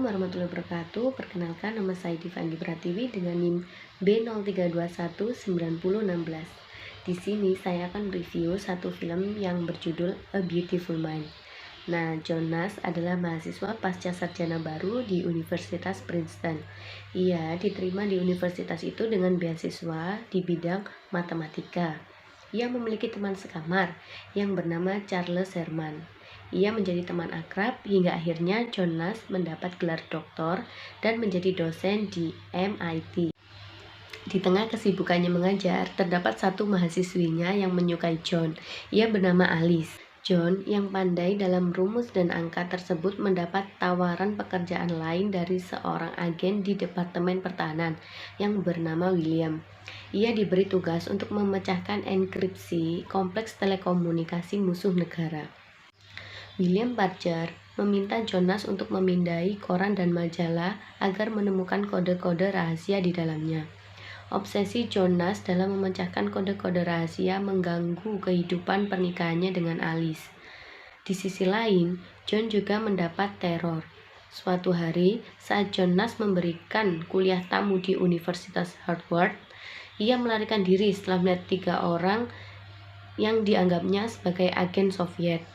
warahmatullahi wabarakatuh. Perkenalkan, nama saya Divandi Pratiwi dengan NIM B03219016. Di sini saya akan review satu film yang berjudul A Beautiful Mind. Nah, Jonas adalah mahasiswa pasca sarjana baru di Universitas Princeton. Ia diterima di universitas itu dengan beasiswa di bidang matematika. Ia memiliki teman sekamar yang bernama Charles Herman. Ia menjadi teman akrab hingga akhirnya Jonas mendapat gelar doktor dan menjadi dosen di MIT. Di tengah kesibukannya mengajar, terdapat satu mahasiswinya yang menyukai John. Ia bernama Alice. John yang pandai dalam rumus dan angka tersebut mendapat tawaran pekerjaan lain dari seorang agen di Departemen Pertahanan yang bernama William. Ia diberi tugas untuk memecahkan enkripsi kompleks telekomunikasi musuh negara. William Parker meminta Jonas untuk memindai koran dan majalah agar menemukan kode-kode rahasia di dalamnya. Obsesi Jonas dalam memecahkan kode-kode rahasia mengganggu kehidupan pernikahannya dengan Alice. Di sisi lain, John juga mendapat teror. Suatu hari, saat Jonas memberikan kuliah tamu di Universitas Harvard, ia melarikan diri setelah melihat 3 orang yang dianggapnya sebagai agen Soviet.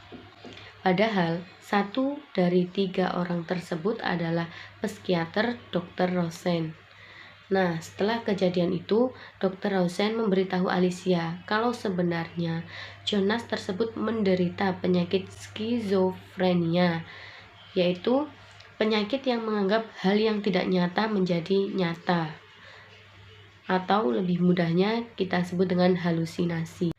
Padahal, 1 dari 3 orang tersebut adalah psikiater Dr. Rosen. Nah, setelah kejadian itu, Dr. Rosen memberitahu Alicia kalau sebenarnya Jonas tersebut menderita penyakit skizofrenia, yaitu penyakit yang menganggap hal yang tidak nyata menjadi nyata, atau lebih mudahnya kita sebut dengan halusinasi.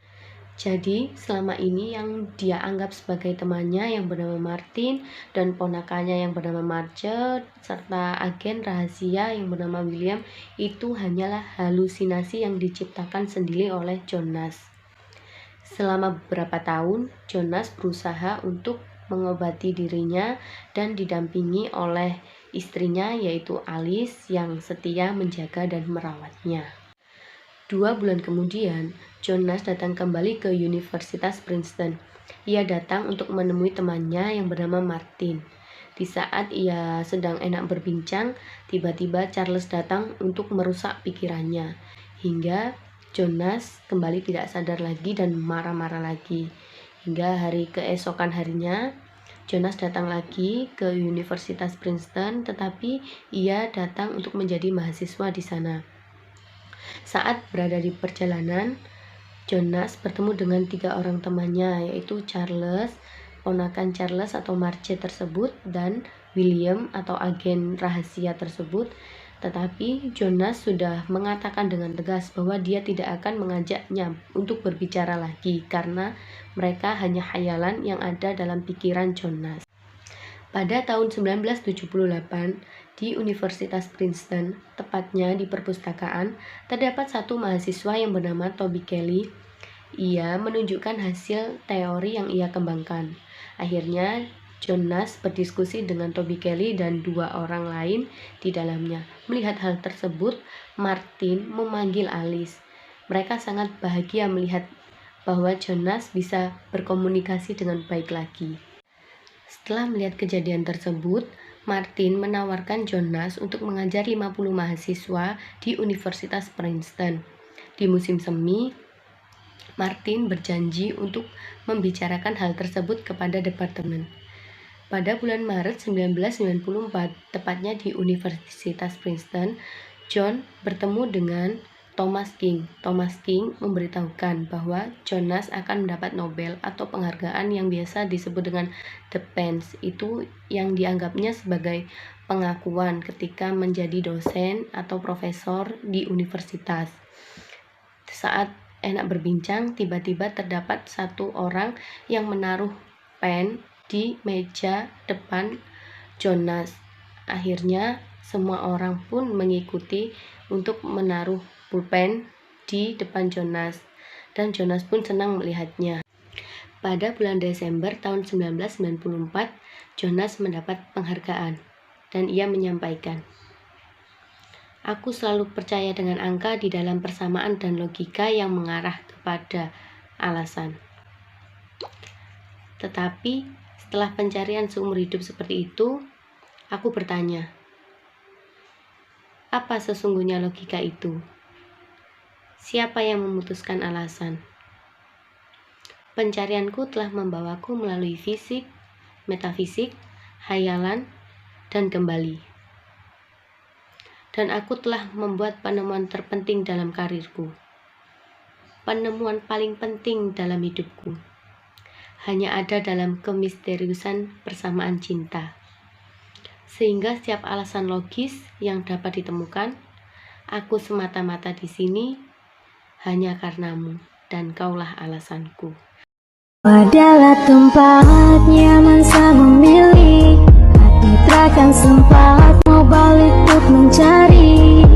Jadi, selama ini yang dia anggap sebagai temannya yang bernama Martin dan ponakannya yang bernama Marge serta agen rahasia yang bernama William itu hanyalah halusinasi yang diciptakan sendiri oleh Jonas. Selama beberapa tahun, Jonas berusaha untuk mengobati dirinya dan didampingi oleh istrinya yaitu Alice yang setia menjaga dan merawatnya. 2 bulan kemudian, Jonas datang kembali ke Universitas Princeton. Ia datang untuk menemui temannya yang bernama Martin. Di saat ia sedang enak berbincang, tiba-tiba Charles datang untuk merusak pikirannya. Hingga Jonas kembali tidak sadar lagi dan marah-marah lagi. Hingga hari keesokan harinya, Jonas datang lagi ke Universitas Princeton, tetapi ia datang untuk menjadi mahasiswa di sana. Saat berada di perjalanan, Jonas bertemu dengan 3 orang temannya, yaitu Charles, ponakan Charles atau Marge tersebut, dan William atau agen rahasia tersebut. Tetapi Jonas sudah mengatakan dengan tegas bahwa dia tidak akan mengajaknya untuk berbicara lagi karena mereka hanya khayalan yang ada dalam pikiran Jonas. Pada tahun 1978, di Universitas Princeton, tepatnya di perpustakaan, terdapat satu mahasiswa yang bernama Toby Kelly. Ia menunjukkan hasil teori yang ia kembangkan. Akhirnya, Jonas berdiskusi dengan Toby Kelly dan 2 orang lain di dalamnya. Melihat hal tersebut, Martin memanggil Alice. Mereka sangat bahagia melihat bahwa Jonas bisa berkomunikasi dengan baik lagi. Setelah melihat kejadian tersebut, Martin menawarkan Jonas untuk mengajar 50 mahasiswa di Universitas Princeton. Di musim semi, Martin berjanji untuk membicarakan hal tersebut kepada departemen. Pada bulan Maret 1994, tepatnya di Universitas Princeton, John bertemu dengan Thomas King. Thomas King memberitahukan bahwa Jonas akan mendapat Nobel atau penghargaan yang biasa disebut dengan The Pence. Itu yang dianggapnya sebagai pengakuan ketika menjadi dosen atau profesor di universitas. Saat enak berbincang, tiba-tiba terdapat 1 orang yang menaruh pen di meja depan Jonas. Akhirnya semua orang pun mengikuti untuk menaruh pulpen di depan Jonas, dan Jonas pun senang melihatnya. Pada bulan Desember tahun 1994, Jonas mendapat penghargaan, dan ia menyampaikan, "Aku selalu percaya dengan angka di dalam persamaan dan logika yang mengarah kepada alasan. Tetapi setelah pencarian seumur hidup seperti itu, Aku bertanya, apa sesungguhnya logika itu? Siapa yang memutuskan alasan? Pencarianku telah membawaku melalui fisik, metafisik, hayalan, dan kembali. Dan aku telah membuat penemuan terpenting dalam karirku. Penemuan paling penting dalam hidupku. Hanya ada dalam kemisteriusan persamaan cinta. Sehingga setiap alasan logis yang dapat ditemukan, aku semata-mata di sini hanya karenamu, dan kaulah alasanku. Adalah tempat nyaman saya memilih, hati takkan sempat mau balik untuk mencari.